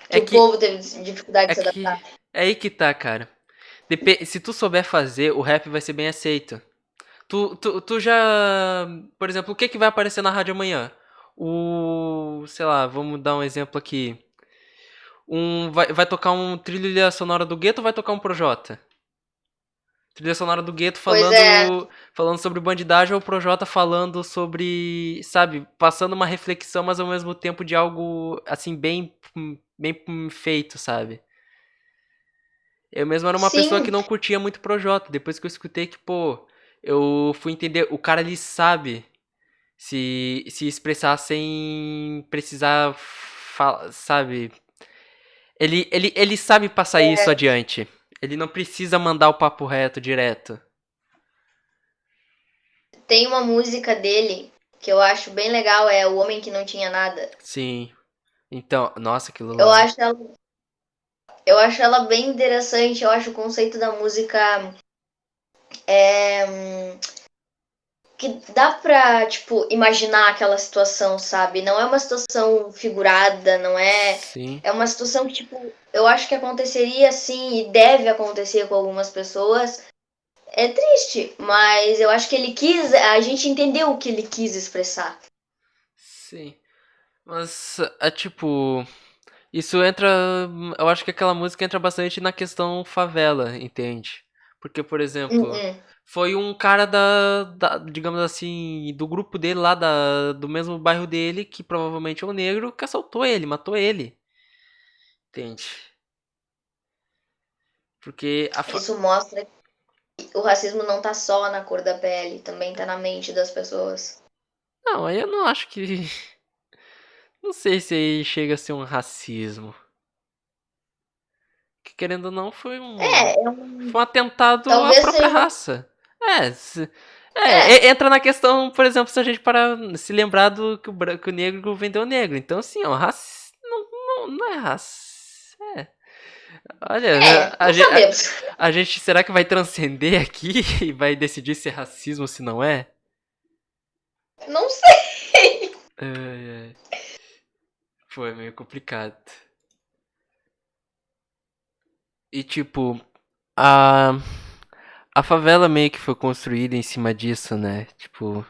É Que o que. povo teve dificuldade É de se que. adaptar. É aí que tá, cara. Se tu souber fazer, o rap vai ser bem aceito. Tu já. Por exemplo, o que que vai aparecer na rádio amanhã? Sei lá, vamos dar um exemplo aqui. Vai tocar um trilha sonora do Gueto ou vai tocar um Projota? Trilha sonora do Gueto Pois é, falando sobre bandidagem ou o Projota falando sobre, sabe, passando uma reflexão, mas ao mesmo tempo de algo assim bem feito, sabe? Eu mesmo era uma pessoa que sim. não curtia muito Projota, depois que eu escutei que, pô, eu fui entender, o cara ele sabe se expressar sem precisar sabe? Ele sabe passar isso adiante. Ele não precisa mandar o papo reto direto. Tem uma música dele que eu acho bem legal, é O Homem que Não Tinha Nada. Sim. Então, nossa, aquilo Eu lá. acho ela, eu acho ela bem interessante, eu acho o conceito da música que dá pra, tipo, imaginar aquela situação, sabe? Não é uma situação figurada, não é. Sim. É uma situação que, tipo, eu acho que aconteceria assim e deve acontecer com algumas pessoas. É triste, mas eu acho que ele quis. A gente entendeu o que ele quis expressar. Sim. Mas é tipo, isso entra, eu acho que aquela música entra bastante na questão favela, entende? Porque, por exemplo, Uhum. foi um cara digamos assim, do grupo dele lá, do mesmo bairro dele, que provavelmente é um negro, que assaltou ele, matou ele, entende? Porque Isso mostra que o racismo não tá só na cor da pele, também tá na mente das pessoas. não, aí eu não acho que, não sei se aí chega a ser um racismo. Que querendo ou não, É, foi um atentado à talvez própria seja. raça. É, É, entra na questão, por exemplo, se a gente parar se lembrar do que que o negro vendeu o negro. Então, assim, ó, não é raça. É. Olha, não sabemos. a gente será que vai transcender aqui e vai decidir se é racismo ou se não é? Não sei. Ai, ai. Pô, é meio complicado. E tipo, a, a favela meio que foi construída em cima disso, né? Tipo,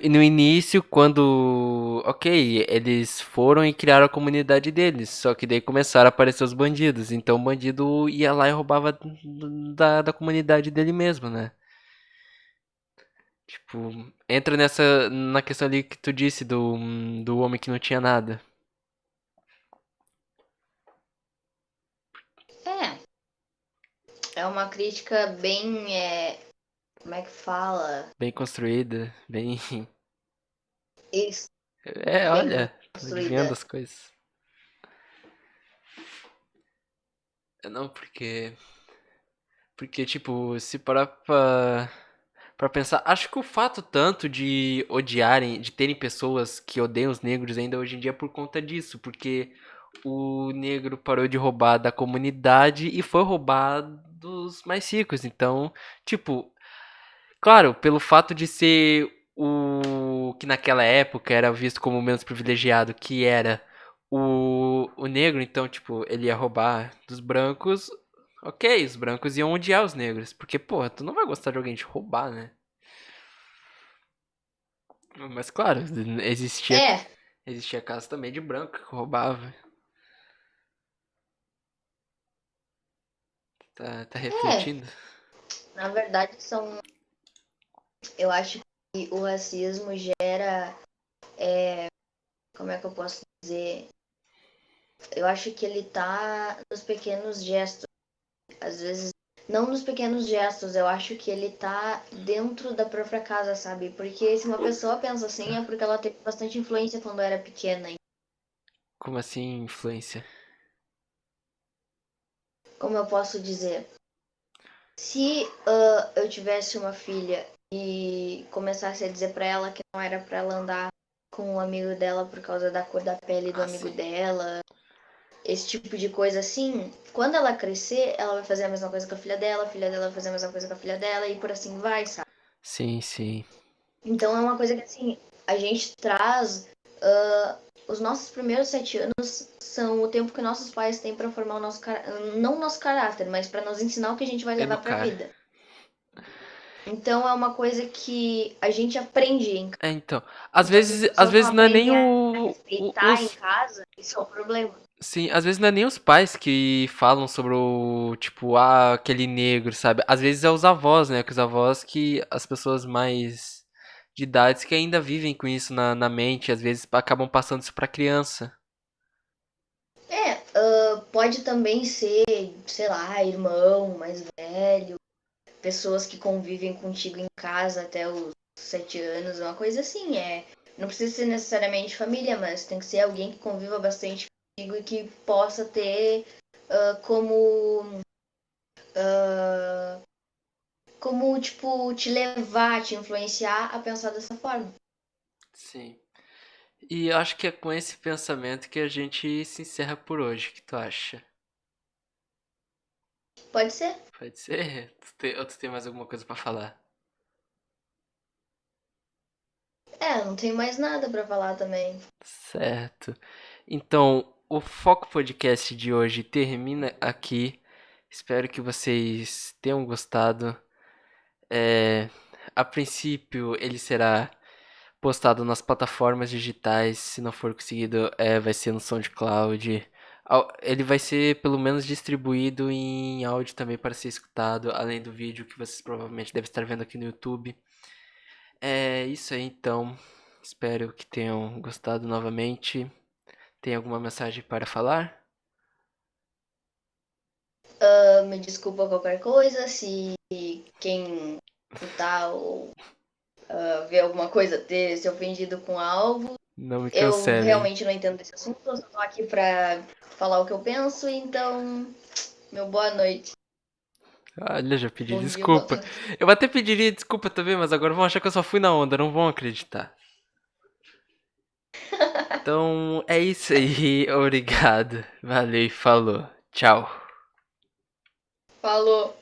no início, quando. Ok, eles foram e criaram a comunidade deles. Só que daí começaram a aparecer os bandidos. Então o bandido ia lá e roubava da comunidade dele mesmo, né? Tipo, entra na questão ali que tu disse do homem que não tinha nada. É uma crítica bem. Como é que fala? Bem construída, bem. Isso, É, bem olha, tô adivinhando construída. as coisas. É não, porque. Porque, tipo, se parar pra pensar, acho que o fato tanto de odiarem, de terem pessoas que odeiam os negros ainda hoje em dia é por conta disso, porque o negro parou de roubar da comunidade e foi roubar dos mais ricos. Então, tipo, claro, pelo fato de ser o que naquela época era visto como menos privilegiado, que era o negro, então, tipo, ele ia roubar dos brancos. Ok, os brancos iam odiar os negros, porque, porra, tu não vai gostar de alguém te roubar, né? Mas, claro, existia, É, existia casos também de branco que roubava. Tá é. refletindo? Na verdade, são. Eu acho que o racismo gera. Como é que eu posso dizer? Eu acho que ele tá nos pequenos gestos. Às vezes, não nos pequenos gestos, eu acho que ele tá dentro da própria casa, sabe? Porque se uma pessoa pensa assim é porque ela teve bastante influência quando era pequena. Como assim, influência? Como eu posso dizer? Se eu tivesse uma filha e começasse a dizer pra ela que não era pra ela andar com um amigo dela por causa da cor da pele do Ah, amigo sim. dela, esse tipo de coisa assim, quando ela crescer, ela vai fazer a mesma coisa com a filha dela vai fazer a mesma coisa com a filha dela e por assim vai, sabe? Sim, sim. Então é uma coisa que assim, a gente traz. Os nossos primeiros 7 anos são o tempo que nossos pais têm pra formar o nosso não o nosso caráter, mas pra nos ensinar o que a gente vai levar pra Educar. vida. Então é uma coisa que a gente aprende em casa. É, então. Então, se as Às pessoas não vezes não é nem aprendem a respeitar em os. casa, isso é um problema. Sim, às vezes não é nem os pais que falam sobre o, tipo, ah, aquele negro, sabe? Às vezes é os avós, né? Que os avós que as pessoas mais de idades que ainda vivem com isso na mente, às vezes acabam passando isso pra criança. Pode também ser, sei lá, irmão mais velho. pessoas que convivem contigo em casa até os 7 anos, uma coisa assim. Não precisa ser necessariamente família, mas tem que ser alguém que conviva bastante contigo e que possa ter como. Como, tipo, te levar, te influenciar a pensar dessa forma. Sim. E eu acho que é com esse pensamento que a gente se encerra por hoje. O que tu acha? Pode ser? Pode ser? Ou tu tem mais alguma coisa pra falar? Não tenho mais nada pra falar também. Certo. Então, o Foco Podcast de hoje termina aqui. Espero que vocês tenham gostado. É, a princípio, ele será postado nas plataformas digitais. Se não for conseguido, vai ser no SoundCloud. Ele vai ser pelo menos distribuído em áudio também para ser escutado, além do vídeo que vocês provavelmente devem estar vendo aqui no YouTube. É isso aí então. Espero que tenham gostado novamente. Tem alguma mensagem para falar? Me desculpa qualquer coisa, se quem escutar ou ver alguma coisa ter se ofendido com algo. Não me Eu cancelem. realmente não entendo desse assunto, eu só tô aqui pra falar o que eu penso, então, meu boa noite. Olha, já pedi Bom dia, boa desculpa. tarde. Eu até pediria desculpa também, mas agora vão achar que eu só fui na onda, não vão acreditar. Então é isso aí, obrigado. Valeu e falou. Tchau. Falou!